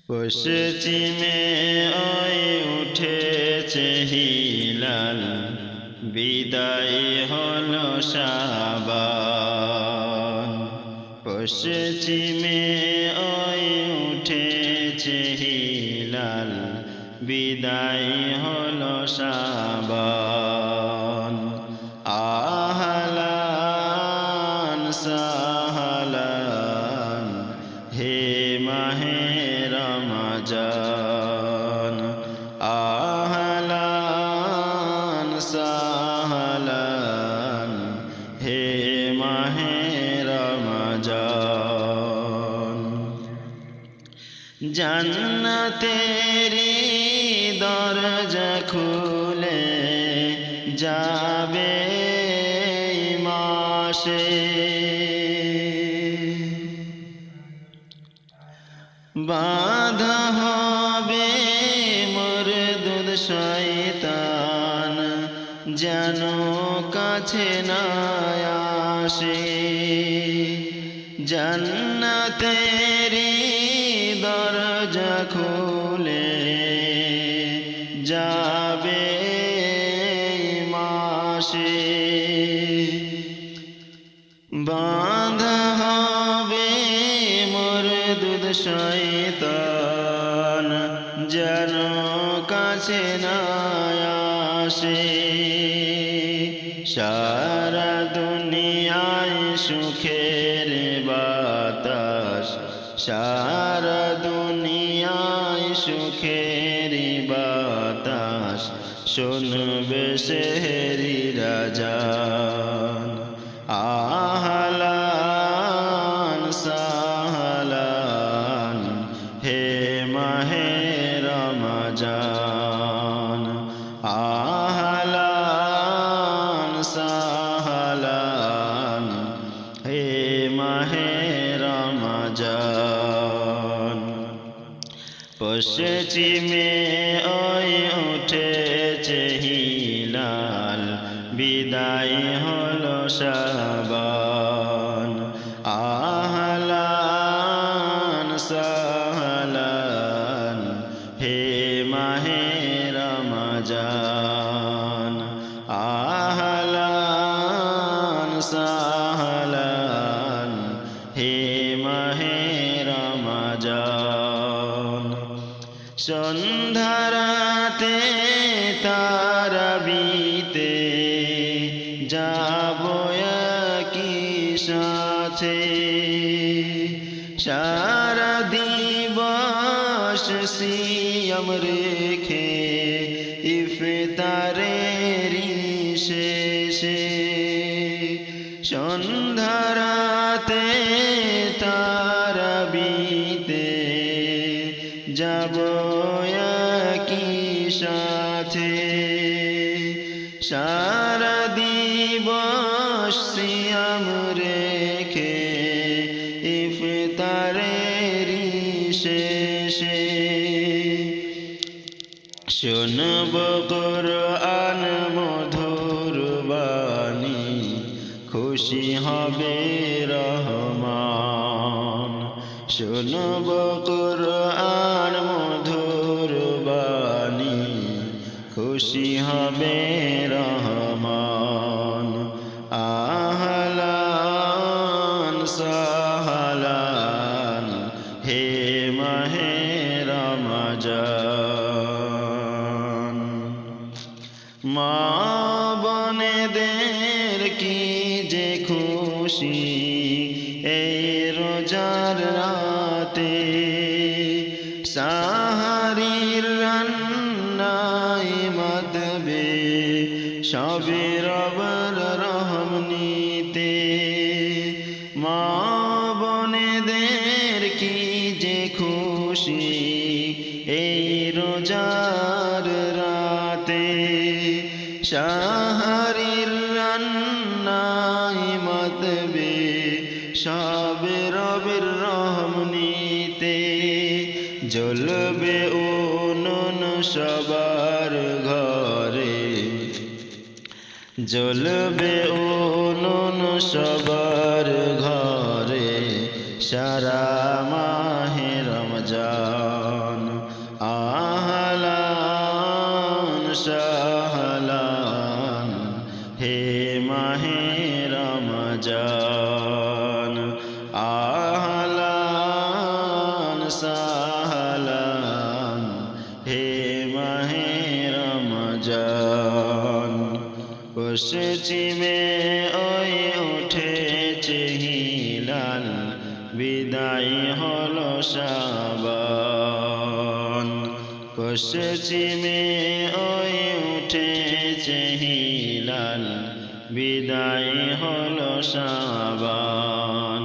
পশ্চিমে ওই উঠেছে হিলাল, বিদায় হলো শাবান। পশ্চিমে ওই উঠেছে হিলাল, বিদায় হলো শাবান। আহলান সাহলান হে মাহে রমজান, আহলান সাহলান হে মাহে রমজান। জান্নাতেরি দরজা খুলে যাবে মাসে, বাধা হবে মুরদুদ শয়তান, যেন কাছে না আসে। জান্নাতেরি দরজা খুলে যাবে মাসে, বাঁধা হবে মুরদুদ শয়তান, যেন কাছে না আসে। সারা দুনিয়ায় সুখের বাতাস, সারা দুনিয়ায় সুখের বাতাস, শুনবে সেহরি রাজান। আহলান সাহলান হে মাহে রমজান, আহলান সাহলান হে মাহে রমজান। পশ্চিমে ওই উঠেছে হিলাল, বিদায় হলো শাবান। আহলান সাহলান হে মাহে রমজান, আহলান সাহলান হে মাহে রমজান। সন্ধ্যারাতে তারাবিতে যাবো একই সাথে, সারা দিবস সিয়াম রেখে ইফতারেরি শেষে। সন্ধ্যারাতে তারাবিতে যাবো একই সাথে, সারা দিবস সিয়াম রেখে ইফতারেরি শেষে। শুনব কুরআন মধুর বাণী, খুশি হবে রহমান। শুনব কুরআন মধুর বাণী, খুশি হবে রহমান। আহলান সাহলান হে মাহে রমজান। মা বোনেদের কি যে খুশি এই রোজার রাতে, সাহারির রান্নায় মাতবে সবে রবের রহম নিতে। মা বোনেদের কি যে খুশি এই রোজার রাতে, সাহারির রান্নায় মাতবে সবে রবের রহম নিতে। জ্বলবে উনুন সবার ঘরে, জ্বলবে উনুন সবার ঘরে, সারা মাহে রমজান। সাহলান হে মাহে রমজান আহলান সাহলান হে মাহে রমজান পশ্চিমে ওই উঠেছে হিলাল বিদায় হলো শাবান পশ্চিমে ওই উঠেছে হিলাল বিদায় হলো শাবান